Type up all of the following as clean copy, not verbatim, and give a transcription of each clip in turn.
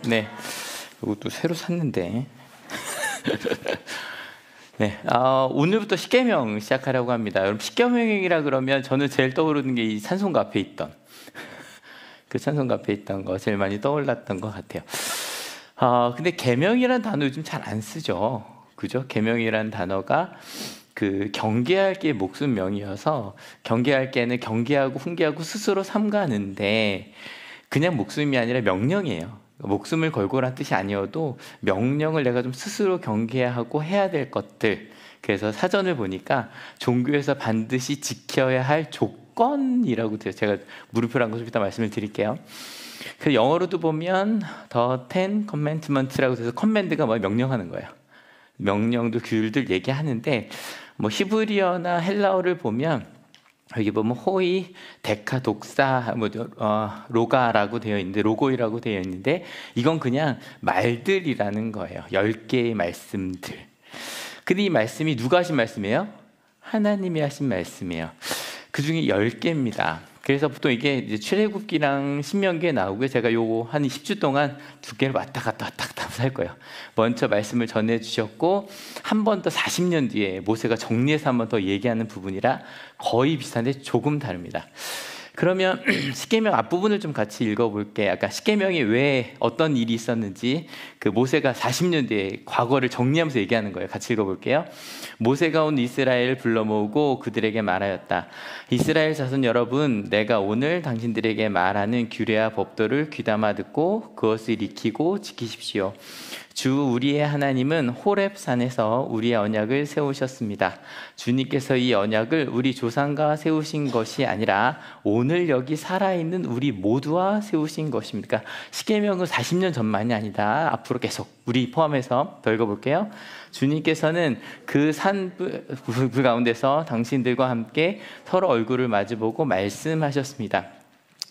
네, 이것도 새로 샀는데. 네, 오늘부터 십계명 시작하려고 합니다. 여러분, 십계명이라 그러면 저는 제일 떠오르는 게 이 찬송가 앞에 있던 그 찬송가 앞에 있던 거 제일 많이 떠올랐던 것 같아요. 근데 계명이란 단어 요즘 잘 안 쓰죠, 그죠? 계명이란 단어가 그 경계할 게 목숨명이어서 경계할 게는 경계하고 훈계하고 스스로 삼가는데 그냥 목숨이 아니라 명령이에요. 목숨을 걸고란 뜻이 아니어도 명령을 내가 좀 스스로 경계하고 해야 될 것들. 그래서 사전을 보니까 종교에서 반드시 지켜야 할 조건이라고 돼요. 제가 물음표란 거 좀 이따 말씀을 드릴게요. 그 영어로도 보면 The Ten Commandments라고 해서 커맨드가 뭐 명령하는 거예요. 명령도 규율들 얘기하는데 뭐 히브리어나 헬라어를 보면 여기 보면 호이, 데카, 독사, 로가라고 되어 있는데 로고이라고 되어 있는데 이건 그냥 말들이라는 거예요. 10개의 말씀들. 근데 이 말씀이 누가 하신 말씀이에요? 하나님이 하신 말씀이에요. 그 중에 10개입니다. 그래서 보통 이게 이제 출애굽기랑 신명기에 나오고요. 제가 요거 한 10주 동안 두 개를 왔다 갔다 할 거예요. 먼저 말씀을 전해주셨고 한 번 더 40년 뒤에 모세가 정리해서 한 번 더 얘기하는 부분이라 거의 비슷한데 조금 다릅니다. 그러면 십계명 앞부분을 좀 같이 읽어볼게요. 아까 십계명이 왜 어떤 일이 있었는지 그 모세가 40년 뒤에 과거를 정리하면서 얘기하는 거예요. 같이 읽어볼게요. 모세가 온 이스라엘을 불러 모으고 그들에게 말하였다. 이스라엘 자손 여러분, 내가 오늘 당신들에게 말하는 규례와 법도를 귀담아 듣고 그것을 익히고 지키십시오. 주 우리의 하나님은 호렙산에서 우리의 언약을 세우셨습니다. 주님께서 이 언약을 우리 조상과 세우신 것이 아니라 오늘 여기 살아있는 우리 모두와 세우신 것입니다. 그러니까 십계명은 40년 전만이 아니다. 앞으로 계속 우리 포함해서 더 읽어볼게요. 주님께서는 그 산불 가운데서 당신들과 함께 서로 얼굴을 마주보고 말씀하셨습니다.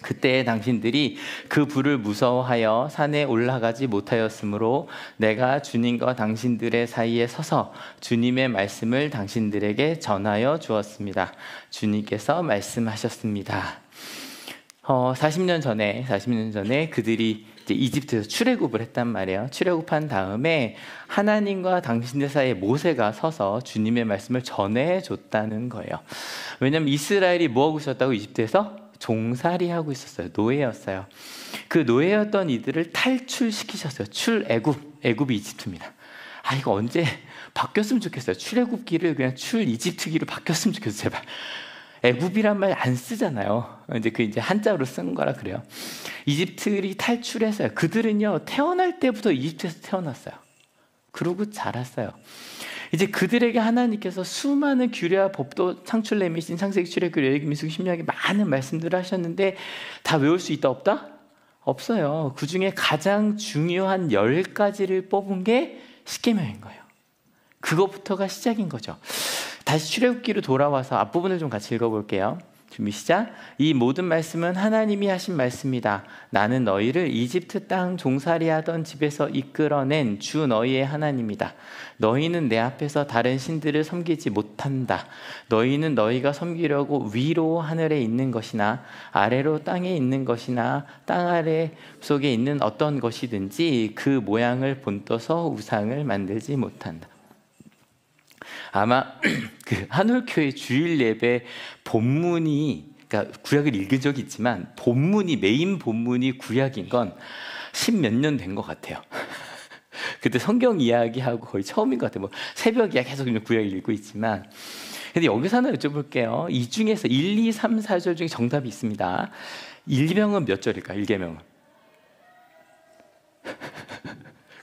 그때 당신들이 그 불을 무서워하여 산에 올라가지 못하였으므로 내가 주님과 당신들의 사이에 서서 주님의 말씀을 당신들에게 전하여 주었습니다. 주님께서 말씀하셨습니다. 40년 전에 그들이 이제 이집트에서 출애굽을 했단 말이에요. 출애굽한 다음에 하나님과 당신들 사이에 모세가 서서 주님의 말씀을 전해줬다는 거예요. 왜냐하면 이스라엘이 뭐 하고 있었다고? 이집트에서 종살이하고 있었어요. 노예였어요. 그 노예였던 이들을 탈출시키셨어요. 애굽이 이집트입니다. 이거 언제 바뀌었으면 좋겠어요. 출애굽기를 그냥 이집트기로 바뀌었으면 좋겠어요. 제발. 애굽이란 말 안 쓰잖아요. 이제 한자로 쓴 거라 그래요. 이집트를 탈출했어요. 그들은요, 태어날 때부터 이집트에서 태어났어요. 그러고 자랐어요. 이제 그들에게 하나님께서 수많은 규례와 법도 창출 내미신 창세기, 출애굽기, 레위기, 민수기, 신명기 많은 말씀들을 하셨는데 다 외울 수 있다 없다? 없어요. 그 중에 가장 중요한 10가지를 뽑은 게 십계명인 거예요. 그것부터가 시작인 거죠. 다시 출애굽기로 돌아와서 앞부분을 좀 같이 읽어볼게요. 준비 시작. 이 모든 말씀은 하나님이 하신 말씀이다. 나는 너희를 이집트 땅 종살이하던 집에서 이끌어낸 주 너희의 하나님이다. 너희는 내 앞에서 다른 신들을 섬기지 못한다. 너희는 너희가 섬기려고 위로 하늘에 있는 것이나 아래로 땅에 있는 것이나 땅 아래 속에 있는 어떤 것이든지 그 모양을 본떠서 우상을 만들지 못한다. 아마 그 한올교회 주일 예배 본문이, 그러니까 구약을 읽은 적이 있지만 메인 본문이 구약인 건 10몇 년 된 것 같아요. 그때 성경 이야기하고 거의 처음인 것 같아요. 뭐 새벽 이야기 계속 구약을 읽고 있지만, 근데 여기서 하나 여쭤볼게요. 이 중에서 1, 2, 3, 4절 중에 정답이 있습니다. 1계명은 몇 절일까? 1계명은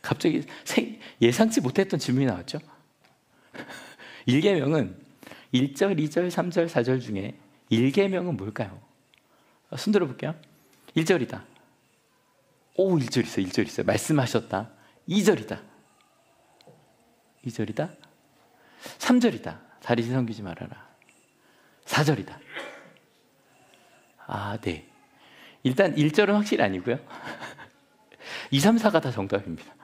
갑자기 예상치 못했던 질문이 나왔죠. 1계명은 1절, 2절, 3절, 4절 중에 1계명은 뭘까요? 손 들어볼게요. 1절이다. 1절 있어요. 말씀하셨다. 2절이다. 2절이다. 3절이다. 다리신 섬기지 말아라. 4절이다. 네. 일단 1절은 확실히 아니고요. 2, 3, 4가 다 정답입니다.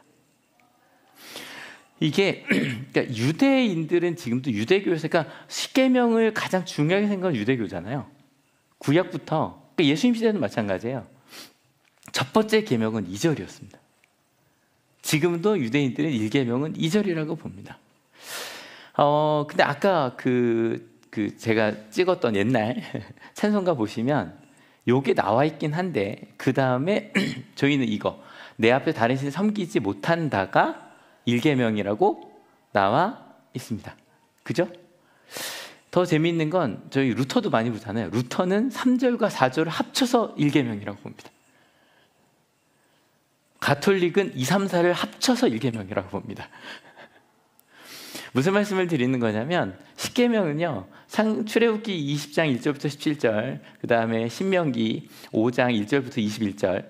이게 그러니까 유대인들은 지금도 유대교에서, 그러니까 십계명을 가장 중요하게 생각하는 유대교잖아요. 구약부터. 그러니까 예수님 시대도 마찬가지예요. 첫 번째 계명은 2절이었습니다. 지금도 유대인들은 1계명은 2절이라고 봅니다. 근데 아까 제가 찍었던 옛날 찬송가 보시면 요게 나와 있긴 한데 그 다음에 저희는 이거 내 앞에 다른 신 섬기지 못한다가 1계명이라고 나와 있습니다. 그죠? 더 재미있는 건 저희 루터도 많이 보잖아요. 루터는 3절과 4절을 합쳐서 1계명이라고 봅니다. 가톨릭은 2, 3, 4를 합쳐서 1계명이라고 봅니다. 무슨 말씀을 드리는 거냐면 10계명은요. 출애굽기 20장 1절부터 17절, 그 다음에 신명기 5장 1절부터 21절,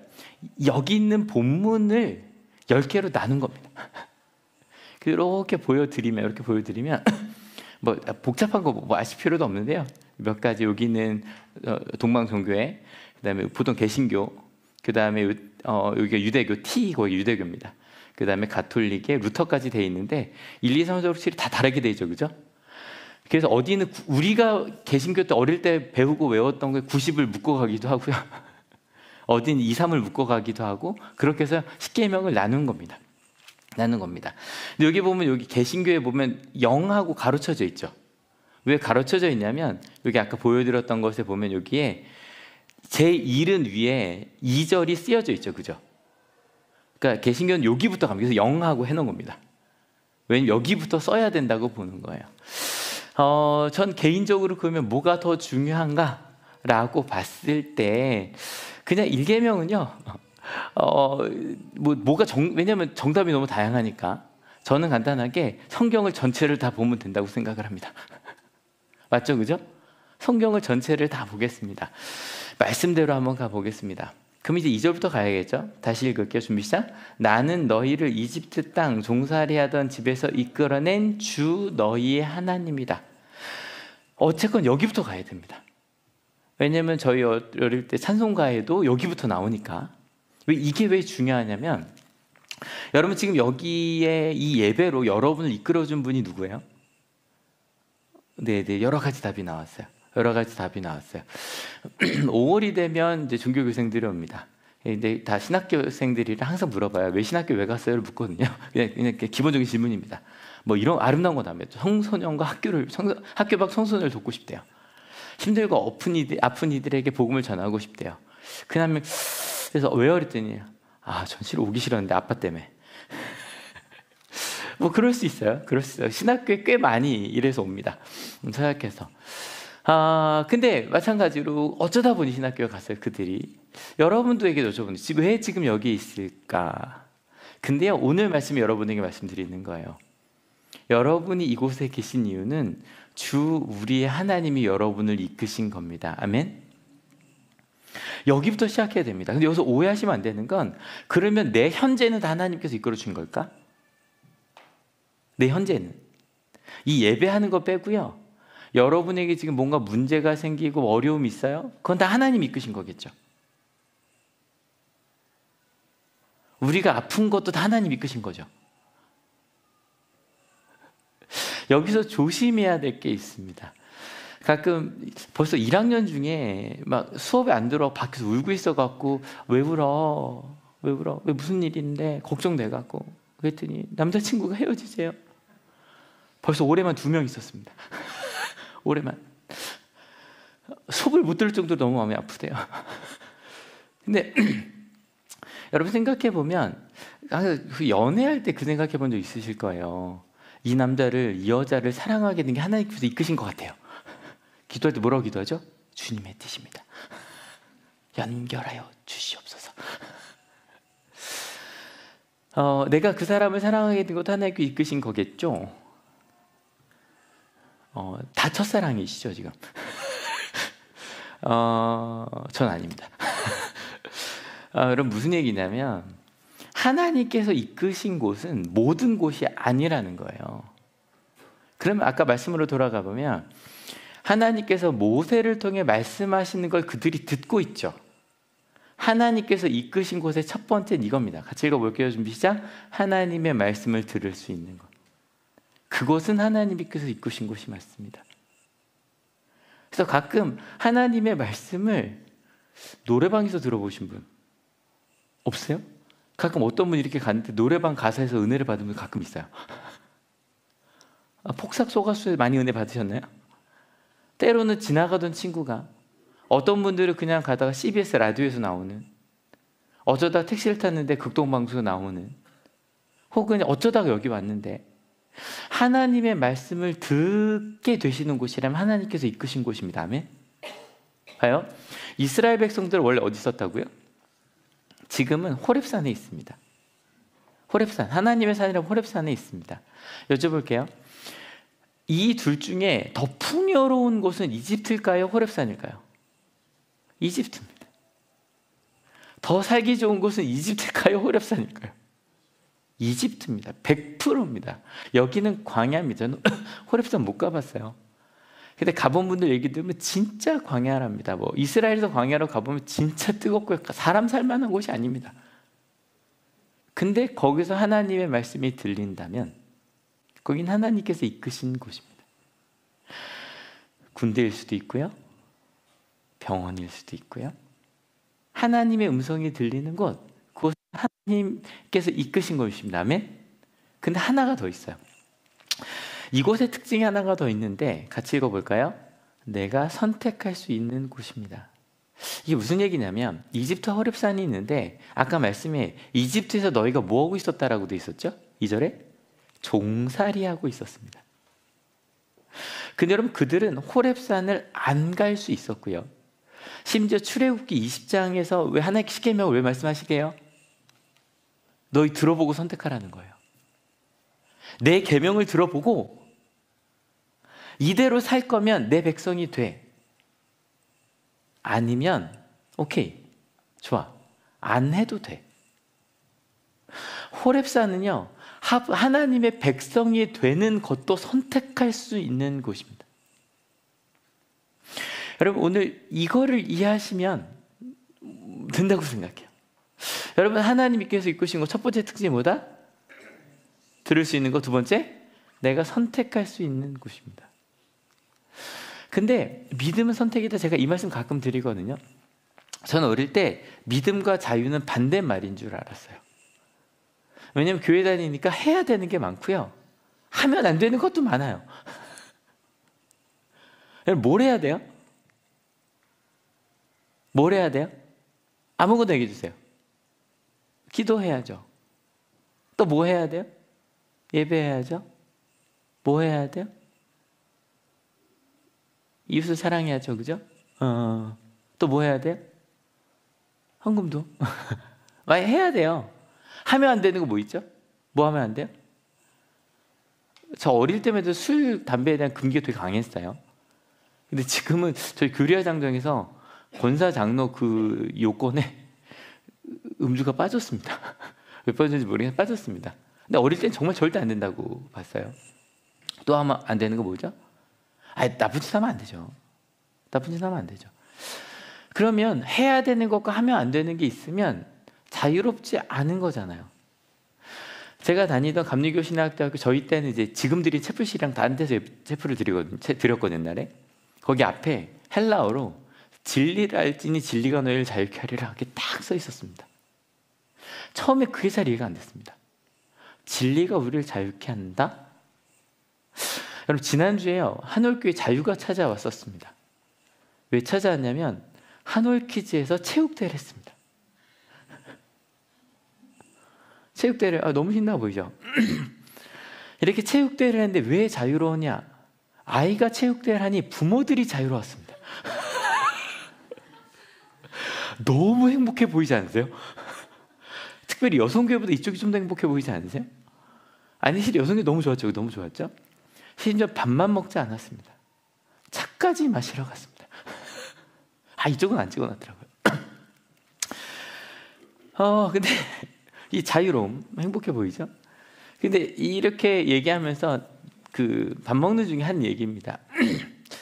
여기 있는 본문을 10개로 나눈 겁니다. 이렇게 보여드리면 뭐 복잡한 거 뭐 아실 필요도 없는데요. 몇 가지 여기는 동방종교회, 그 다음에 보통 개신교, 그 다음에 여기가 유대교, 거기 유대교입니다. 그 다음에 가톨릭에 루터까지 돼 있는데 1, 2, 3, 4, 5, 6, 7이 다 다르게 돼 있죠. 그죠? 그래서 어디는 우리가 개신교 때 어릴 때 배우고 외웠던 게 90을 묶어 가기도 하고요. 어디는 2, 3을 묶어 가기도 하고 그렇게 해서 10계명을 나눈 겁니다. 근데 여기 보면 여기 개신교에 보면 0하고 가로쳐져 있죠. 왜 가로쳐져 있냐면 여기 아까 보여드렸던 것에 보면 여기에 제1은 위에 2절이 쓰여져 있죠. 그죠? 그러니까 개신교는 여기부터 갑니다. 그래서 0하고 해놓은 겁니다. 왜냐면 여기부터 써야 된다고 보는 거예요. 전 개인적으로 그러면 뭐가 더 중요한가라고 봤을 때 그냥 1계명은요. 왜냐면 정답이 너무 다양하니까 저는 간단하게 성경을 전체를 다 보면 된다고 생각을 합니다. 맞죠? 그죠? 성경을 전체를 다 보겠습니다. 말씀대로 한번 가보겠습니다. 그럼 이제 2절부터 가야겠죠? 다시 읽을게요. 준비 시작. 나는 너희를 이집트 땅 종살이하던 집에서 이끌어낸 주 너희의 하나님이다. 어쨌건 여기부터 가야 됩니다. 왜냐면 저희 어릴 때 찬송가에도 여기부터 나오니까. 이게 왜 중요하냐면 여러분 지금 여기에 이 예배로 여러분을 이끌어준 분이 누구예요? 네, 여러 가지 답이 나왔어요. 5월이 되면 이제 종교교생들이 옵니다. 근데 다 신학교생들이랑 항상 물어봐요. 왜 신학교 왜 갔어요?를 묻거든요. 그냥 기본적인 질문입니다. 뭐 이런 아름다운 거 나오면 청소년과 학교 밖 청소년을 돕고 싶대요. 힘들고 아픈 이들에게 복음을 전하고 싶대요. 그래서 왜요? 그랬더니 전시로 오기 싫었는데 아빠 때문에. 뭐 그럴 수 있어요. 신학교에 꽤 많이 이래서 옵니다. 서약해서. 근데 마찬가지로 어쩌다 보니 신학교에 갔어요. 그들이. 여러분들에게 여쭤보는 왜 지금 여기 있을까? 근데요, 오늘 말씀이 여러분에게 말씀드리는 거예요. 여러분이 이곳에 계신 이유는 주 우리의 하나님이 여러분을 이끄신 겁니다. 아멘? 여기부터 시작해야 됩니다. 근데 여기서 오해하시면 안 되는 건 그러면 내 현재는 다 하나님께서 이끌어 준 걸까? 내 현재는. 이 예배하는 거 빼고요. 여러분에게 지금 뭔가 문제가 생기고 어려움이 있어요? 그건 다 하나님이 이끄신 거겠죠. 우리가 아픈 것도 다 하나님이 이끄신 거죠. 여기서 조심해야 될 게 있습니다. 가끔 벌써 1학년 중에 막 수업에 안 들어 밖에서 울고 있어갖고 왜 울어? 왜 무슨 일인데? 걱정돼갖고 그랬더니 남자친구가 헤어지세요. 벌써 올해만 2명 있었습니다. 올해만. 속을 못 들을 정도로 너무 마음이 아프대요. 근데 여러분 생각해보면 그 연애할 때 그 생각해본 적 있으실 거예요. 이 남자를, 이 여자를 사랑하게 된 게 하나님께서 이끄신 것 같아요. 기도할 때 뭐라고 기도하죠? 주님의 뜻입니다. 연결하여 주시옵소서. 내가 그 사람을 사랑하게 된 것도 하나님께서 이끄신 거겠죠? 다 첫사랑이시죠 지금? 전 아닙니다. 여러분 무슨 얘기냐면 하나님께서 이끄신 곳은 모든 곳이 아니라는 거예요. 그러면 아까 말씀으로 돌아가 보면 하나님께서 모세를 통해 말씀하시는 걸 그들이 듣고 있죠. 하나님께서 이끄신 곳의 첫 번째는 이겁니다. 같이 읽어볼게요. 준비 시작. 하나님의 말씀을 들을 수 있는 것. 그것은 하나님께서 이끄신 곳이 맞습니다. 그래서 가끔 하나님의 말씀을 노래방에서 들어보신 분, 없어요? 가끔 어떤 분이 이렇게 갔는데 노래방 가사에서 은혜를 받은 분 가끔 있어요. 폭삭 속았수에 많이 은혜 받으셨나요? 때로는 지나가던 친구가, 어떤 분들은 그냥 가다가 CBS 라디오에서 나오는, 어쩌다 택시를 탔는데 극동방송에서 나오는, 혹은 어쩌다가 여기 왔는데 하나님의 말씀을 듣게 되시는 곳이라면 하나님께서 이끄신 곳입니다. 아멘. 봐요. 이스라엘 백성들 원래 어디 있었다고요? 지금은 호렙산에 있습니다. 호렙산, 하나님의 산이라고 호렙산에 있습니다. 여쭤볼게요. 이 둘 중에 더 풍요로운 곳은 이집트일까요? 호렙산일까요? 이집트입니다. 더 살기 좋은 곳은 이집트일까요? 호렙산일까요? 이집트입니다. 100%입니다. 여기는 광야입니다. 저는 호렙산 못 가봤어요. 근데 가본 분들 얘기 들으면 진짜 광야랍니다. 뭐 이스라엘에서 광야로 가보면 진짜 뜨겁고 사람 살만한 곳이 아닙니다. 근데 거기서 하나님의 말씀이 들린다면 거긴 하나님께서 이끄신 곳입니다. 군대일 수도 있고요, 병원일 수도 있고요, 하나님의 음성이 들리는 곳, 그곳은 하나님께서 이끄신 곳입니다. 아멘. 근데 하나가 더 있어요. 이곳의 특징이 하나가 더 있는데 같이 읽어볼까요? 내가 선택할 수 있는 곳입니다. 이게 무슨 얘기냐면 이집트 호렙산이 있는데 아까 말씀에 이집트에서 너희가 뭐하고 있었다라고 돼 있었죠? 2절에 종살이하고 있었습니다. 근데 여러분, 그들은 호렙산을 안 갈 수 있었고요, 심지어 출애굽기 20장에서 왜 하나님께 십계명을 왜 말씀하시게요? 너희 들어보고 선택하라는 거예요. 내 계명을 들어보고 이대로 살 거면 내 백성이 돼. 아니면 오케이, 좋아, 안 해도 돼. 호렙산은요, 하나님의 백성이 되는 것도 선택할 수 있는 곳입니다. 여러분, 오늘 이거를 이해하시면 된다고 생각해요. 여러분, 하나님께서 이끄신 것 첫 번째 특징이 뭐다? 들을 수 있는 것. 두 번째, 내가 선택할 수 있는 곳입니다. 근데 믿음은 선택이다, 제가 이 말씀 가끔 드리거든요. 저는 어릴 때 믿음과 자유는 반대말인 줄 알았어요. 왜냐하면 교회 다니니까 해야 되는 게 많고요, 하면 안 되는 것도 많아요. 뭘 해야 돼요? 뭘 해야 돼요? 아무거나 얘기해 주세요. 기도해야죠. 또 뭐 해야 돼요? 예배해야죠. 뭐 해야 돼요? 이웃을 사랑해야죠. 그죠? 또 뭐 해야 돼요? 헌금도 많이 해야 돼요. 하면 안 되는 거 뭐 있죠? 뭐 하면 안 돼요? 저 어릴 때만 해도 술, 담배에 대한 금기가 되게 강했어요. 근데 지금은 저희 교리화 장정에서 권사 장로 그 요건에 음주가 빠졌습니다. 왜 빠졌는지 모르겠는데 빠졌습니다. 근데 어릴 땐 정말 절대 안 된다고 봤어요. 또 하면 안 되는 거 뭐죠? 나쁜 짓 하면 안 되죠. 나쁜 짓 하면 안 되죠. 그러면 해야 되는 것과 하면 안 되는 게 있으면 자유롭지 않은 거잖아요. 제가 다니던 감리교 신학대학교, 저희 때는 이제 지금들이 채플실이랑 다른 데서 채플을 드렸거든요, 옛날에. 거기 앞에 헬라어로 진리를 알지니 진리가 너희를 자유케 하리라, 이렇게 딱 써 있었습니다. 처음에 그게 잘 이해가 안 됐습니다. 진리가 우리를 자유케 한다? 여러분, 지난주에요, 한올교회 자유가 찾아왔었습니다. 왜 찾아왔냐면 한올키즈에서 체육대회를 했습니다. 체육대회를, 너무 신나 보이죠? 이렇게 체육대회를 했는데 왜 자유로우냐? 아이가 체육대회를 하니 부모들이 자유로웠습니다. 너무 행복해 보이지 않으세요? 특별히 여성교회보다 이쪽이 좀 더 행복해 보이지 않으세요? 아니, 실은 여성교회 너무 좋았죠. 너무 좋았죠? 심지어 밥만 먹지 않았습니다. 차까지 마시러 갔습니다. 이쪽은 안 찍어놨더라고요. 근데 이 자유로움, 행복해 보이죠? 근데 이렇게 얘기하면서 그 밥 먹는 중에 한 얘기입니다.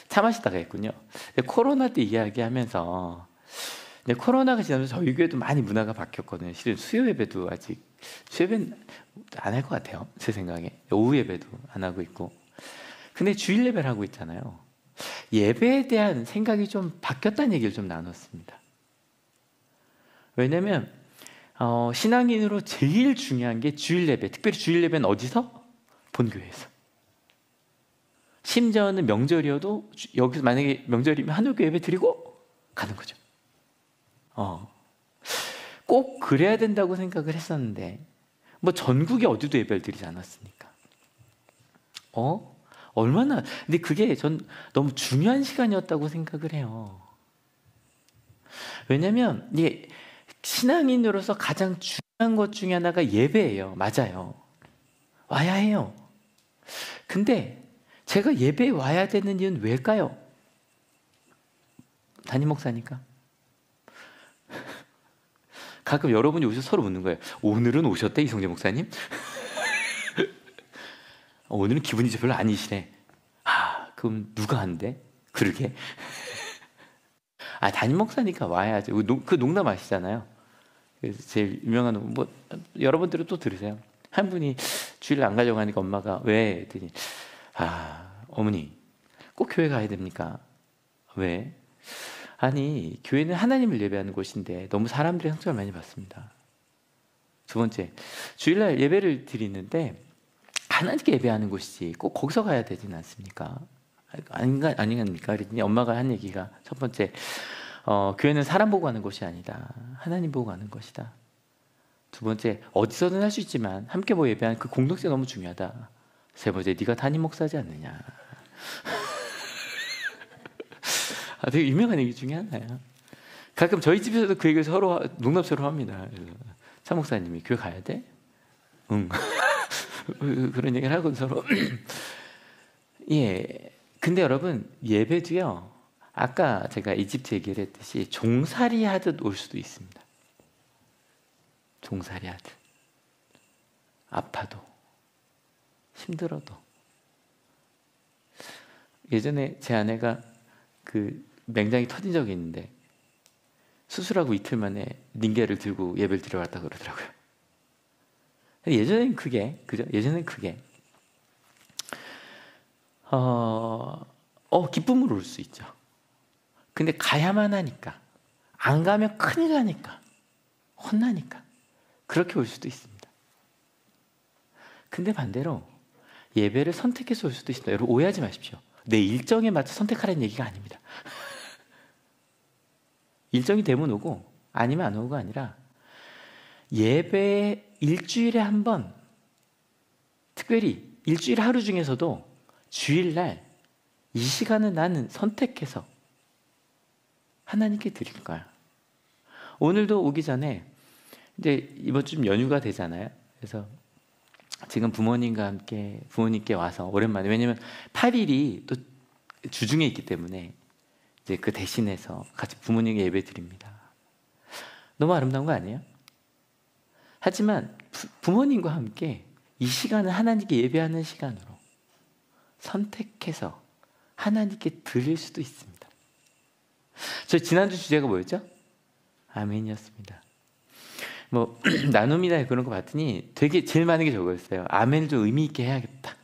차 마시다가 했군요. 코로나 때 이야기하면서, 코로나가 지나면서 저희 교회도 많이 문화가 바뀌었거든요. 실은 수요 예배도 아직, 수요 예배는 안 할 것 같아요, 제 생각에. 오후 예배도 안 하고 있고. 근데 주일 예배를 하고 있잖아요. 예배에 대한 생각이 좀 바뀌었다는 얘기를 좀 나눴습니다. 왜냐면 신앙인으로 제일 중요한 게 주일 예배. 특별히 주일 예배는 어디서? 본교회에서. 심지어는 명절이어도 여기서 만약에 명절이면 한옥교 예배 드리고 가는 거죠. 꼭 그래야 된다고 생각을 했었는데 뭐 전국에 어디도 예배를 드리지 않았으니까. 얼마나 근데 그게 전 너무 중요한 시간이었다고 생각을 해요. 왜냐면 이게 신앙인으로서 가장 중요한 것 중에 하나가 예배예요. 맞아요. 와야 해요. 근데 제가 예배에 와야 되는 이유는 왜일까요? 담임 목사니까. 가끔 여러분이 오셔서 서로 묻는 거예요. 오늘은 오셨대, 이성재 목사님? 오늘은 기분이 별로 아니시네. 그럼 누가 한대? 그러게. 담임 목사니까 와야지. 그 농담 아시잖아요. 그래서 제일 유명한, 여러분들은 또 들으세요. 한 분이 주일 안 가려고 하니까 엄마가 왜? 했더니 어머니 꼭 교회 가야 됩니까? 왜? 아니 교회는 하나님을 예배하는 곳인데 너무 사람들의 상처를 많이 받습니다. 두 번째, 주일날 예배를 드리는데 하나님께 예배하는 곳이지 꼭 거기서 가야 되진 않습니까? 아닌가? 그랬더니 엄마가 한 얘기가 첫 번째, 교회는 사람 보고 가는 곳이 아니다. 하나님 보고 가는 것이다. 두 번째, 어디서든 할 수 있지만 함께 모여 예배하는 그 공동체가 너무 중요하다. 세 번째, 네가 담임 목사지 않느냐. 되게 유명한 얘기 중에 하나야. 가끔 저희 집에서도 그 얘기를 서로 농담처럼 합니다. 차 목사님이 교회 가야 돼? 응. 그런 얘기를 하고 서로. 예. 근데 여러분 예배도요. 아까 제가 이집트 얘기를 했듯이 종살이 하듯 올 수도 있습니다. 종살이 하듯. 아파도 힘들어도. 예전에 제 아내가 그 맹장이 터진 적이 있는데 수술하고 이틀 만에 링게를 들고 예배를 드려왔다 그러더라고요. 예전엔 그게 기쁨으로 올 수 있죠. 근데 가야만 하니까, 안 가면 큰일 나니까, 혼나니까 그렇게 올 수도 있습니다. 근데 반대로 예배를 선택해서 올 수도 있습니다. 여러분 오해하지 마십시오. 내 일정에 맞춰 선택하라는 얘기가 아닙니다. 일정이 되면 오고 아니면 안 오고가 아니라 예배 일주일에 한 번, 특별히 일주일 하루 중에서도 주일날 이 시간을 나는 선택해서 하나님께 드릴 거야. 오늘도 오기 전에 이제 이번 주 연휴가 되잖아요. 그래서 지금 부모님께 와서 오랜만에, 왜냐면 8일이 또 주중에 있기 때문에 이제 그 대신해서 같이 부모님께 예배 드립니다. 너무 아름다운 거 아니에요? 하지만 부모님과 함께 이 시간을 하나님께 예배하는 시간으로 선택해서 하나님께 드릴 수도 있습니다. 저 지난주 주제가 뭐였죠? 아멘이었습니다. 나눔이나 그런 거 봤더니 되게 제일 많은 게 저거였어요. 아멘을 좀 의미 있게 해야겠다.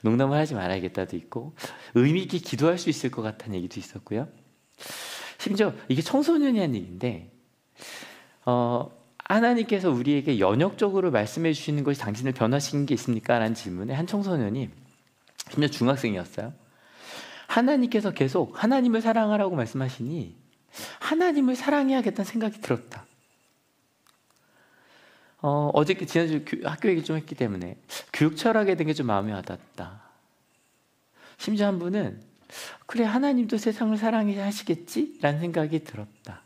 농담을 하지 말아야겠다도 있고, 의미 있게 기도할 수 있을 것 같다는 얘기도 있었고요. 심지어 이게 청소년이 한 얘기인데, 하나님께서 우리에게 연역적으로 말씀해 주시는 것이 당신을 변화시킨 게 있습니까? 라는 질문에 한 청소년이, 심지어 중학생이었어요. 하나님께서 계속 하나님을 사랑하라고 말씀하시니 하나님을 사랑해야겠다는 생각이 들었다. 어저께 지난주 학교 얘기 좀 했기 때문에 교육 철학에 대한 게 좀 마음에 와닿았다. 심지어 한 분은 그래, 하나님도 세상을 사랑해 하시겠지? 라는 생각이 들었다.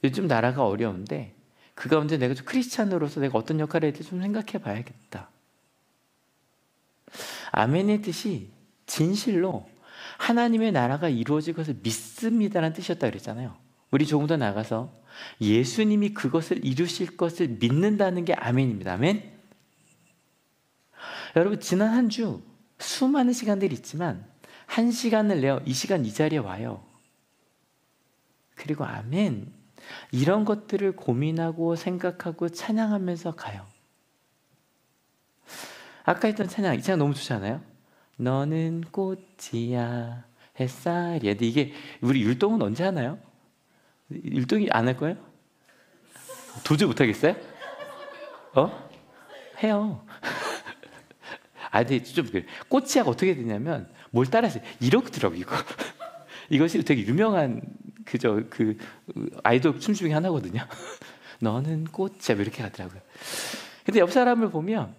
요즘 나라가 어려운데 그 가운데 내가 좀 크리스찬으로서 내가 어떤 역할을 해야 될지 좀 생각해 봐야겠다. 아멘의 뜻이 진실로 하나님의 나라가 이루어질 것을 믿습니다라는 뜻이었다 그랬잖아요. 우리 조금 더 나가서 예수님이 그것을 이루실 것을 믿는다는 게 아멘입니다. 아멘? 여러분 지난 한 주 수많은 시간들이 있지만 한 시간을 내어 이 시간 이 자리에 와요. 그리고 아멘, 이런 것들을 고민하고 생각하고 찬양하면서 가요. 아까 했던 찬양, 이 찬양 너무 좋지 않아요? 너는 꽃이야 햇살이야. 근데 이게 우리 율동은 언제 하나요? 율동이 안 할 거예요? 도저히 못하겠어요? 해요. 근데 좀 꼬치아가 어떻게 되냐면 뭘 따라서 이러더라고 이거. 이것이 되게 유명한 그 아이돌 춤 중에 하나거든요. 너는 꽃이야 이렇게 가더라고요. 근데 옆 사람을 보면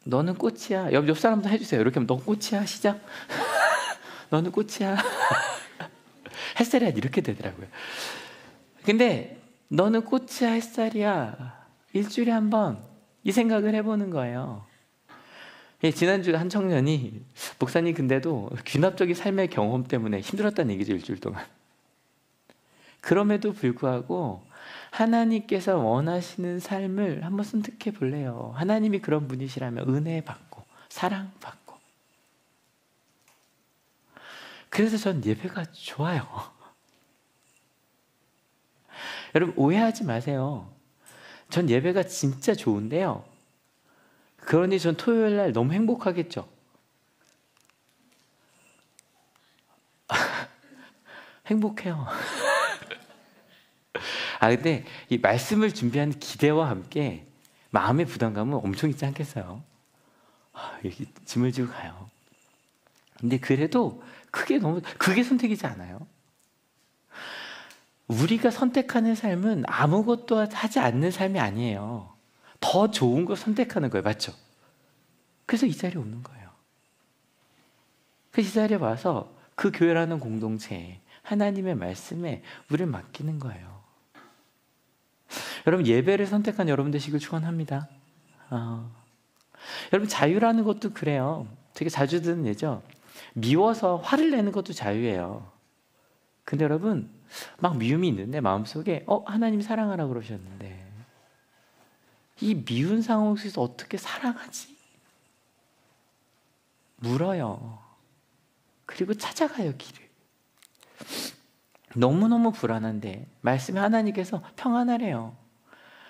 너는 꽃이야. 옆 사람도 해주세요. 이렇게 하면 너 꽃이야 시작. 너는 꽃이야. 햇살이야 이렇게 되더라고요. 근데 너는 꽃이야 햇살이야 일주일에 한 번 이 생각을 해보는 거예요. 지난주에 한 청년이 목사님 근데도 귀납적인 삶의 경험 때문에 힘들었다는 얘기죠. 일주일 동안. 그럼에도 불구하고 하나님께서 원하시는 삶을 한번 선택해 볼래요. 하나님이 그런 분이시라면 은혜 받고 사랑 받고. 그래서 전 예배가 좋아요. 여러분 오해하지 마세요. 전 예배가 진짜 좋은데요. 그러니 전 토요일 날 너무 행복하겠죠. 행복해요. 근데 이 말씀을 준비하는 기대와 함께 마음의 부담감은 엄청 있지 않겠어요? 이렇게 짐을 지고 가요. 근데 그래도 그게 선택이지 않아요? 우리가 선택하는 삶은 아무것도 하지 않는 삶이 아니에요. 더 좋은 걸 선택하는 거예요. 맞죠? 그래서 이 자리에 오는 거예요. 그래서 이 자리에 와서 그 교회라는 공동체에 하나님의 말씀에 우리를 맡기는 거예요. 여러분 예배를 선택한 여러분 되시길 축원합니다. 여러분 자유라는 것도 그래요. 되게 자주 듣는 예죠. 미워서 화를 내는 것도 자유예요. 근데 여러분 막 미움이 있는데 마음속에 하나님 사랑하라고 그러셨는데 이 미운 상황 속에서 어떻게 사랑하지? 물어요. 그리고 찾아가요 길을. 너무너무 불안한데 말씀에 하나님께서 평안하래요.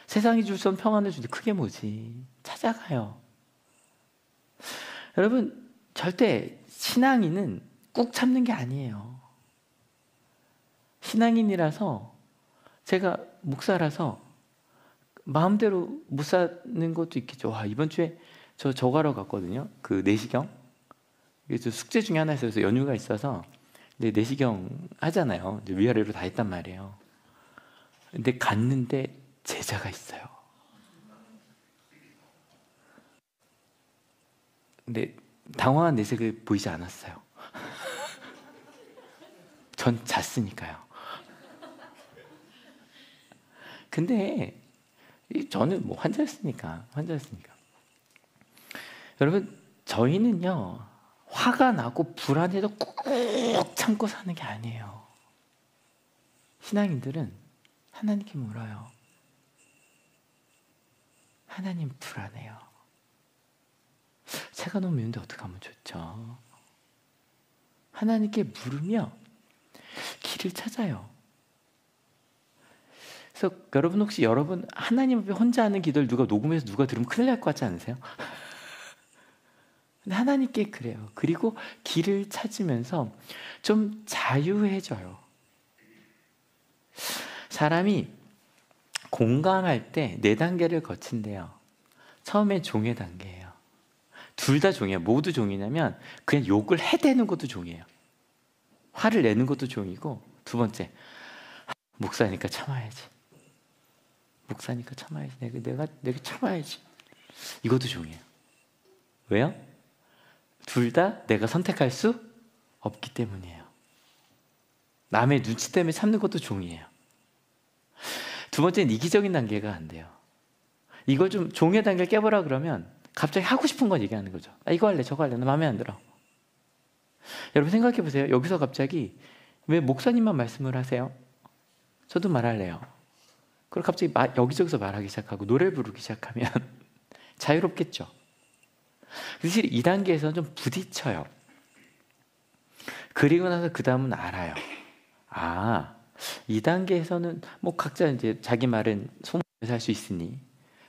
세상이 줄 수 없는 평안을 주는데 그게 뭐지? 찾아가요. 여러분 절대 신앙인은 꾹 참는 게 아니에요. 신앙인이라서 제가 목사라서 마음대로 못 사는 것도 있겠죠. 이번 주에 저거 하러 갔거든요. 그 내시경. 그래서 숙제 중에 하나 있어서 연휴가 있어서 내시경 하잖아요. 이제 위아래로 다 했단 말이에요. 근데 갔는데 제자가 있어요. 근데 당황한 내색을 보이지 않았어요. 전 잤으니까요. 근데 저는 뭐 환자였으니까. 여러분 저희는요 화가 나고 불안해도 꾹 참고 사는 게 아니에요. 신앙인들은 하나님께 물어요. 하나님 불안해요. 새가 너무 미운데 어떻게 하면 좋죠? 하나님께 물으며 길을 찾아요. 그래서 여러분 혹시 하나님 앞에 혼자 하는 기도를 누가 녹음해서 누가 들으면 큰일 날 것 같지 않으세요? 근데 하나님께 그래요. 그리고 길을 찾으면서 좀 자유해져요. 사람이 공감할 때 4단계를 거친대요. 처음에 종의 단계예요. 둘 다 종이에요. 모두 종이냐면 그냥 욕을 해대는 것도 종이에요. 화를 내는 것도 종이고, 두 번째 목사니까 참아야지. 내가 참아야지. 이것도 종이에요. 왜요? 둘 다 내가 선택할 수 없기 때문이에요. 남의 눈치 때문에 참는 것도 종이에요. 두 번째는 이기적인 단계가 안 돼요. 이걸 좀 종의 단계를 깨보라 그러면 갑자기 하고 싶은 건 얘기하는 거죠. 이거 할래 저거 할래 나 마음에 안 들어. 여러분 생각해 보세요. 여기서 갑자기 왜 목사님만 말씀을 하세요? 저도 말할래요. 그리고 갑자기 여기저기서 말하기 시작하고 노래 부르기 시작하면 자유롭겠죠. 사실 이 단계에서는 좀 부딪혀요. 그리고 나서 그 다음은 알아요. 이 단계에서는 뭐 각자 이제 자기 말은 소문에서 할 수 있으니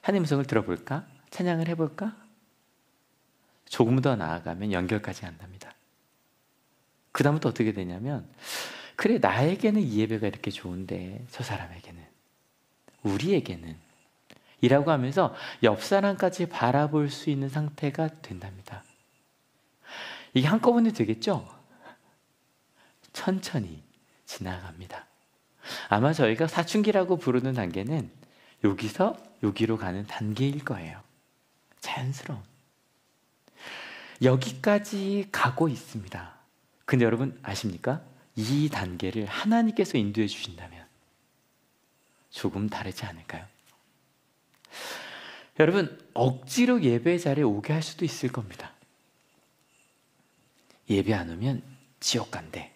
하나님의 음성을 들어볼까? 찬양을 해볼까? 조금 더 나아가면 연결까지 간답니다. 그 다음부터 어떻게 되냐면, 그래 나에게는 이 예배가 이렇게 좋은데 저 사람에게는 우리에게는 이라고 하면서 옆 사람까지 바라볼 수 있는 상태가 된답니다. 이게 한꺼번에 되겠죠? 천천히 지나갑니다. 아마 저희가 사춘기라고 부르는 단계는 여기서 여기로 가는 단계일 거예요. 자연스러운. 여기까지 가고 있습니다. 근데 여러분 아십니까? 이 단계를 하나님께서 인도해 주신다면 조금 다르지 않을까요? 여러분, 억지로 예배 자리에 오게 할 수도 있을 겁니다. 예배 안 오면 지옥 간대.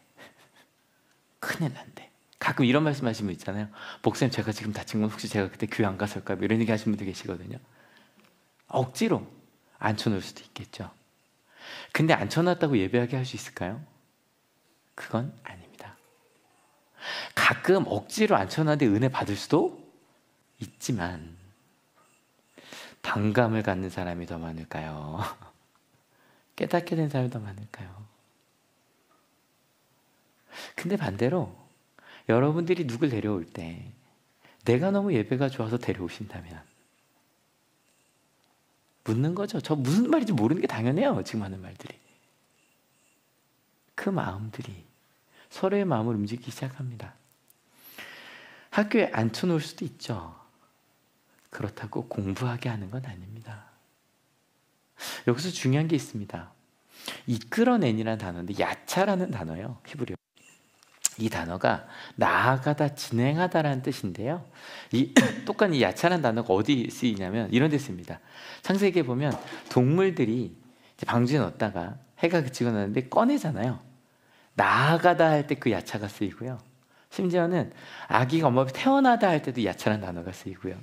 큰일 난대. 가끔 이런 말씀 하시는 분 있잖아요. 목사님, 제가 지금 다친 건 혹시 제가 그때 교회 안 갔을까요? 이런 얘기 하시는 분들 계시거든요. 억지로 앉혀놓을 수도 있겠죠. 근데 앉혀놨다고 예배하게 할 수 있을까요? 그건 아닙니다. 가끔 억지로 앉혀놨는데 은혜 받을 수도 있지만 반감을 갖는 사람이 더 많을까요? 깨닫게 된 사람이 더 많을까요? 근데 반대로 여러분들이 누굴 데려올 때 내가 너무 예배가 좋아서 데려오신다면 묻는 거죠. 저 무슨 말인지 모르는 게 당연해요. 지금 하는 말들이. 그 마음들이 서로의 마음을 움직이기 시작합니다. 학교에 앉혀놓을 수도 있죠. 그렇다고 공부하게 하는 건 아닙니다. 여기서 중요한 게 있습니다. 이끌어낸이라는 단어인데 야차라는 단어예요. 히브리어. 이 단어가 나아가다, 진행하다라는 뜻인데요. 똑같이 야차라는 단어가 어디 쓰이냐면 이런 데 씁니다. 창세기에 보면 동물들이 방주에 넣었다가 해가 그치고 나는데 꺼내잖아요. 나아가다 할 때 그 야차가 쓰이고요. 심지어는 아기가 엄마 앞에 태어나다 할 때도 야차라는 단어가 쓰이고요.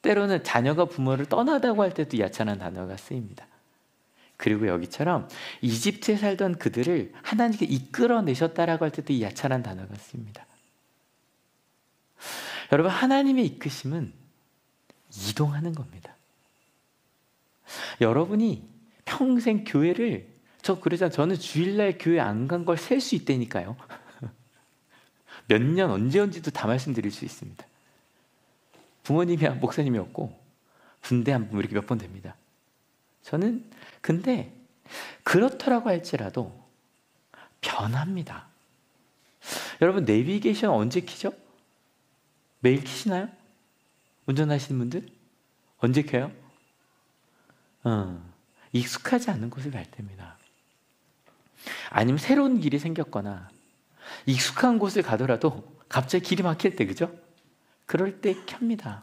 때로는 자녀가 부모를 떠나다고 할 때도 야차라는 단어가 쓰입니다. 그리고 여기처럼 이집트에 살던 그들을 하나님께 이끌어내셨다라고 할 때도 이 야차라는 단어가 쓰입니다. 여러분, 하나님의 이끄심은 이동하는 겁니다. 여러분이 평생 교회를, 저는 주일날 교회 안 간 걸 셀 수 있다니까요. 몇 년 언제인지도 다 말씀드릴 수 있습니다. 부모님이 목사님이었고 군대 한 번 이렇게 몇 번 됩니다. 저는 근데 그렇더라고 할지라도 변합니다. 여러분, 내비게이션 언제 켜죠? 매일 켜시나요? 운전하시는 분들? 언제 켜요? 익숙하지 않은 곳을 갈 때입니다. 아니면 새로운 길이 생겼거나 익숙한 곳을 가더라도 갑자기 길이 막힐 때, 그죠? 그럴 때 켭니다.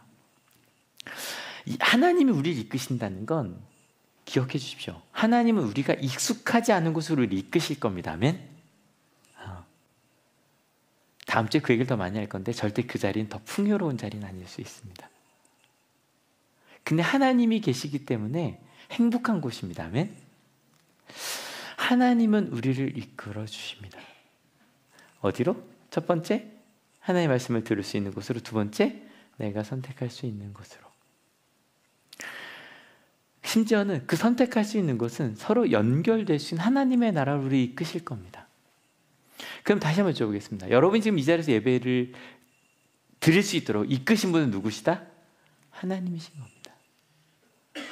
하나님이 우리를 이끄신다는 건 기억해 주십시오. 하나님은 우리가 익숙하지 않은 곳으로 우리를 이끄실 겁니다. 아멘? 다음 주에 그 얘기를 더 많이 할 건데 절대 그 자리는 더 풍요로운 자리는 아닐 수 있습니다. 근데 하나님이 계시기 때문에 행복한 곳입니다. 아멘? 하나님은 우리를 이끌어 주십니다. 어디로? 첫 번째, 하나님의 말씀을 들을 수 있는 곳으로. 두 번째, 내가 선택할 수 있는 곳으로. 심지어는 그 선택할 수 있는 곳은 서로 연결될 수 있는 하나님의 나라로 우리 이끄실 겁니다. 그럼 다시 한번 여쭤보겠습니다. 여러분이 지금 이 자리에서 예배를 드릴 수 있도록 이끄신 분은 누구시다? 하나님이신 겁니다.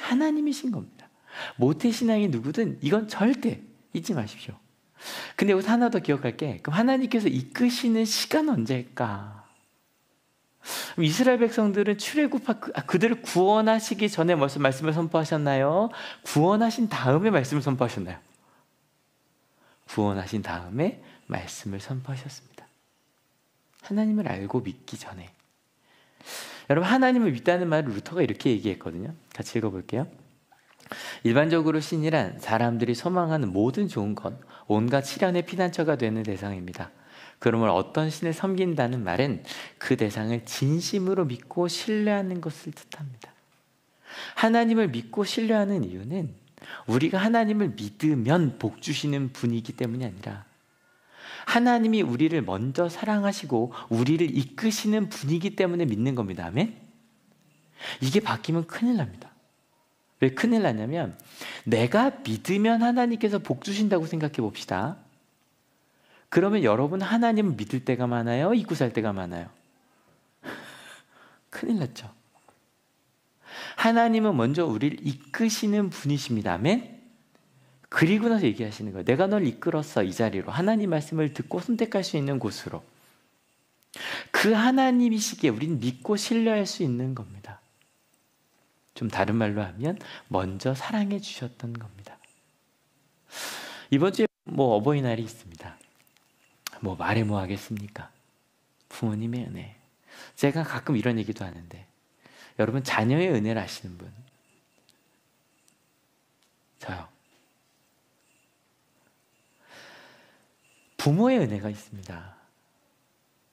하나님이신 겁니다. 모태신앙이 누구든 이건 절대 잊지 마십시오. 근데 여기서 하나 더 기억할 게, 그럼 하나님께서 이끄시는 시간 언제일까? 이스라엘 백성들은 출애굽 그들을 구원하시기 전에 무슨 말씀을 선포하셨나요? 구원하신 다음에 말씀을 선포하셨나요? 구원하신 다음에 말씀을 선포하셨습니다. 하나님을 알고 믿기 전에. 여러분, 하나님을 믿다는 말을 루터가 이렇게 얘기했거든요. 같이 읽어볼게요. 일반적으로 신이란 사람들이 소망하는 모든 좋은 것, 온갖 시련의 피난처가 되는 대상입니다. 그러므로 어떤 신을 섬긴다는 말은 그 대상을 진심으로 믿고 신뢰하는 것을 뜻합니다. 하나님을 믿고 신뢰하는 이유는 우리가 하나님을 믿으면 복 주시는 분이기 때문이 아니라 하나님이 우리를 먼저 사랑하시고 우리를 이끄시는 분이기 때문에 믿는 겁니다. 아멘? 이게 바뀌면 큰일 납니다. 왜 큰일 나냐면, 내가 믿으면 하나님께서 복 주신다고 생각해 봅시다. 그러면 여러분 하나님을 믿을 때가 많아요? 잊고 살 때가 많아요? 큰일 났죠. 하나님은 먼저 우리를 이끄시는 분이십니다. 아멘? 그리고 나서 얘기하시는 거예요. 내가 널 이끌었어. 이 자리로. 하나님 말씀을 듣고 선택할 수 있는 곳으로. 그 하나님이시기에 우리는 믿고 신뢰할 수 있는 겁니다. 좀 다른 말로 하면 먼저 사랑해 주셨던 겁니다. 이번 주에 어버이날이 있습니다. 말해 뭐 하겠습니까? 부모님의 은혜. 제가 가끔 이런 얘기도 하는데, 여러분 자녀의 은혜를 아시는 분? 저요. 부모의 은혜가 있습니다.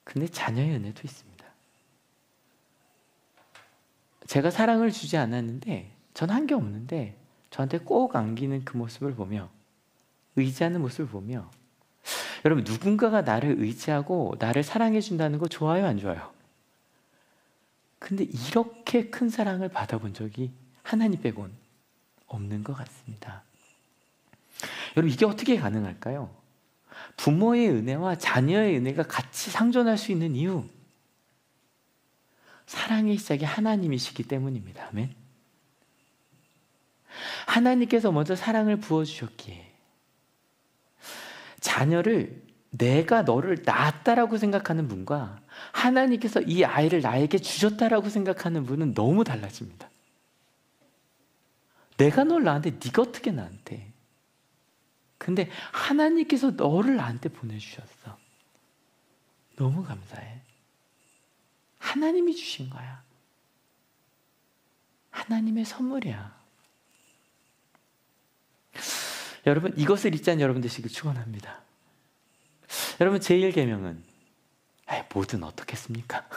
근데 자녀의 은혜도 있습니다. 제가 사랑을 주지 않았는데, 전 한 게 없는데 저한테 꼭 안기는 그 모습을 보며, 의지하는 모습을 보며, 여러분 누군가가 나를 의지하고 나를 사랑해 준다는 거 좋아요, 안 좋아요? 근데 이렇게 큰 사랑을 받아본 적이 하나님 빼곤 없는 것 같습니다. 여러분 이게 어떻게 가능할까요? 부모의 은혜와 자녀의 은혜가 같이 상존할 수 있는 이유, 사랑의 시작이 하나님이시기 때문입니다. 아멘. 하나님께서 먼저 사랑을 부어주셨기에 자녀를 내가 너를 낳았다라고 생각하는 분과 하나님께서 이 아이를 나에게 주셨다라고 생각하는 분은 너무 달라집니다. 내가 널 낳았는데 네가 어떻게 나한테? 근데 하나님께서 너를 나한테 보내주셨어. 너무 감사해. 하나님이 주신 거야. 하나님의 선물이야. 여러분 이것을 잊지 않은 여러분 되시길 축원합니다. 여러분 제1계명은 뭐든 어떻겠습니까?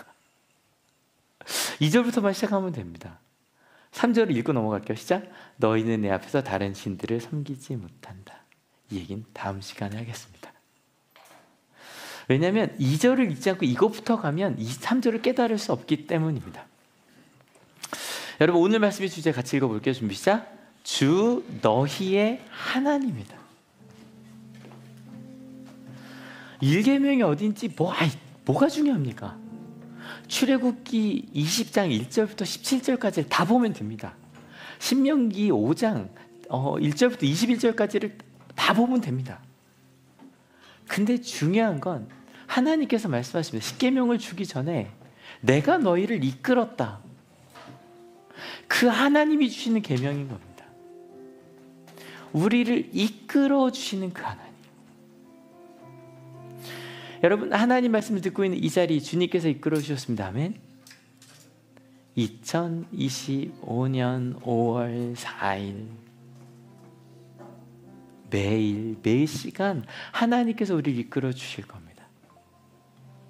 2절부터만 시작하면 됩니다. 3절을 읽고 넘어갈게요. 시작. 너희는 내 앞에서 다른 신들을 섬기지 못한다. 이 얘기는 다음 시간에 하겠습니다. 왜냐하면 2절을 읽지 않고 이것부터 가면 3절을 깨달을 수 없기 때문입니다. 여러분 오늘 말씀의 주제 같이 읽어볼게요. 준비 시작. 주 너희의 하나님이다. 1계명이 어딘지 뭐가 중요합니까? 출애굽기 20장 1절부터 17절까지를 다 보면 됩니다. 신명기 5장 1절부터 21절까지를 다 보면 됩니다. 근데 중요한 건 하나님께서 말씀하십니다. 10계명을 주기 전에 내가 너희를 이끌었다. 그 하나님이 주시는 계명인 겁니다. 우리를 이끌어 주시는 그 하나님. 여러분 하나님 말씀을 듣고 있는 이 자리 주님께서 이끌어 주셨습니다. 아멘. 2025년 5월 4일 매일 시간 하나님께서 우리를 이끌어 주실 겁니다.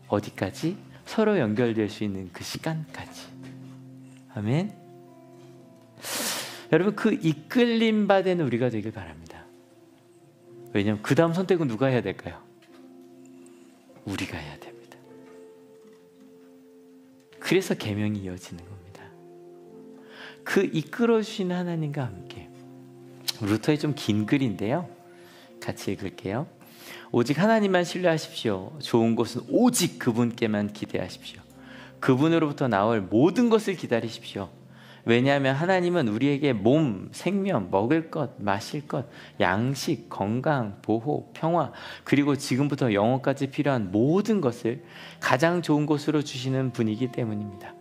어디까지? 서로 연결될 수 있는 그 시간까지. 아멘. 여러분 그 이끌림 받는 우리가 되길 바랍니다. 왜냐하면 그 다음 선택은 누가 해야 될까요? 우리가 해야 됩니다. 그래서 계명이 이어지는 겁니다. 그 이끌어 주시는 하나님과 함께. 루터의 좀 긴 글인데요. 같이 읽을게요. 오직 하나님만 신뢰하십시오. 좋은 것은 오직 그분께만 기대하십시오. 그분으로부터 나올 모든 것을 기다리십시오. 왜냐하면 하나님은 우리에게 몸, 생명, 먹을 것, 마실 것, 양식, 건강, 보호, 평화, 그리고 지금부터 영원까지 필요한 모든 것을 가장 좋은 것으로 주시는 분이기 때문입니다.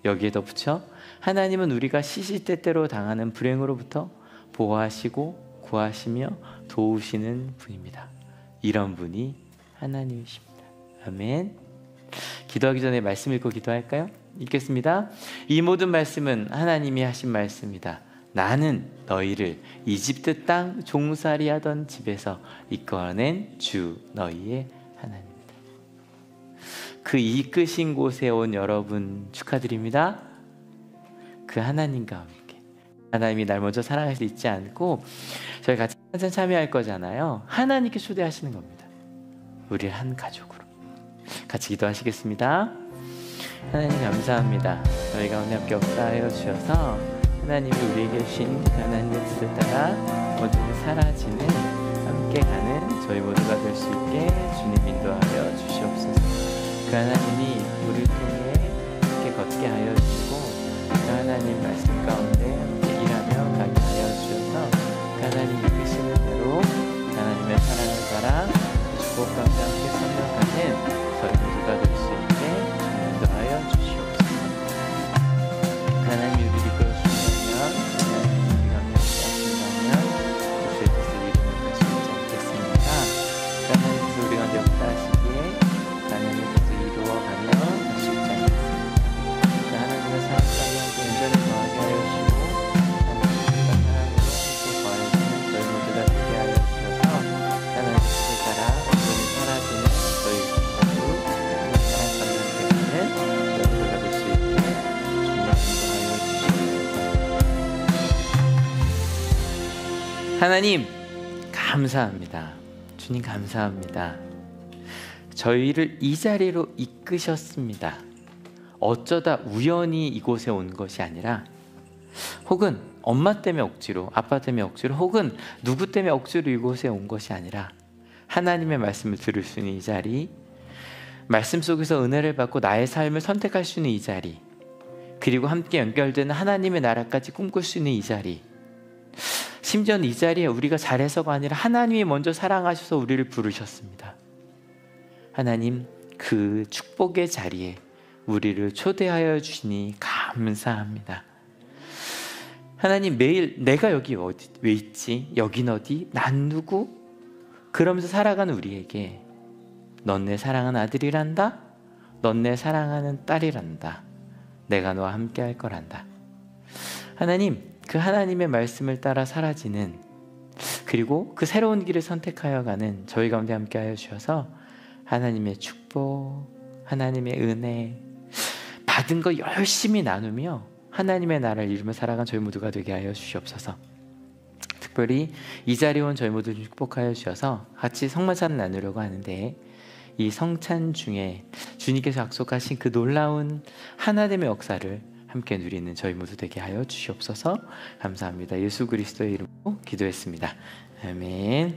여기에 덧붙여 하나님은 우리가 시시때때로 당하는 불행으로부터 보호하시고 구하시며 도우시는 분입니다. 이런 분이 하나님이십니다. 아멘. 기도하기 전에 말씀 읽고 기도할까요? 읽겠습니다. 이 모든 말씀은 하나님이 하신 말씀이다. 나는 너희를 이집트 땅 종살이 하던 집에서 이끌어낸 주 너희의 하나님이다. 그 이끄신 곳에 온 여러분 축하드립니다. 그 하나님과 함께 하나님이 날 먼저 사랑할 수 있지 않고 저희 같이 한잔 참여할 거잖아요. 하나님께 초대하시는 겁니다. 우리를 한 가족으로. 같이 기도하시겠습니다. 하나님 감사합니다. 저희 가운데 함께 역사하여 주셔서 하나님이 우리에게 주신 하나님의 뜻을 따라 모든 사라지는 함께 가는 저희 모두가 될 수 있게 주님 인도하여 주시옵소서. 그 하나님이 우리를 통해 함께 길을 걷게 하여 주시고 그 하나님 말씀 가운데 함께 일하며 가게 하여 주셔서 그 하나님 이끄시는 대로 그 하나님의 사랑을 따라 축복 가운데 함께 성장하는 저희 모두가 될 수 있게 인도하여 주시옵소서. 그 하나님 우리를 이끌어 주신다면 우리가 함께 하신다면 주의 뜻을 이루는 것이 있지 않겠습니까? 그 하나님께서 우리 가운데 역사하시기에 그 하나님의 뜻을 이루어가며 할수 있지 않겠습니까? 그 하나님의 사랑 가운데 온전히 거하게 하여 주시고 하나님과 사랑으로 함께 거하여지는 저희 모두가 되게 하여 주셔서 하나님의 뜻을 따라 온전히 사라지는 저희 모두 하나님의 사랑 가운데 함께하는 저희 모두가 될 수 있게 주님 인도하여 주시옵소서. 하나님 감사합니다. 주님 감사합니다. 저희를 이 자리로 이끄셨습니다. 어쩌다 우연히 이곳에 온 것이 아니라 혹은 엄마 때문에 억지로, 아빠 때문에 억지로, 혹은 누구 때문에 억지로 이곳에 온 것이 아니라 하나님의 말씀을 들을 수 있는 이 자리, 말씀 속에서 은혜를 받고 나의 삶을 선택할 수 있는 이 자리, 그리고 함께 연결되는 하나님의 나라까지 꿈꿀 수 있는 이 자리, 심지어는 이 자리에 우리가 잘해서가 아니라 하나님이 먼저 사랑하셔서 우리를 부르셨습니다. 하나님, 그 축복의 자리에 우리를 초대하여 주시니 감사합니다. 하나님, 매일 내가 여기 왜 있지? 여긴 어디? 난 누구? 그러면서 살아가는 우리에게 넌 내 사랑하는 아들이란다. 넌 내 사랑하는 딸이란다. 내가 너와 함께 할 거란다. 하나님, 그 하나님의 말씀을 따라 사라지는, 그리고 그 새로운 길을 선택하여 가는 저희 가운데 함께 하여 주셔서 하나님의 축복, 하나님의 은혜 받은 거 열심히 나누며 하나님의 나라를 이루며 살아간 저희 모두가 되게 하여 주시옵소서. 특별히 이 자리에 온 저희 모두 축복하여 주셔서 같이 성만찬을 나누려고 하는데, 이 성찬 중에 주님께서 약속하신 그 놀라운 하나님의 역사를 함께 누리는 저희 모두 되게 하여 주시옵소서. 감사합니다. 예수 그리스도의 이름으로 기도했습니다. 아멘.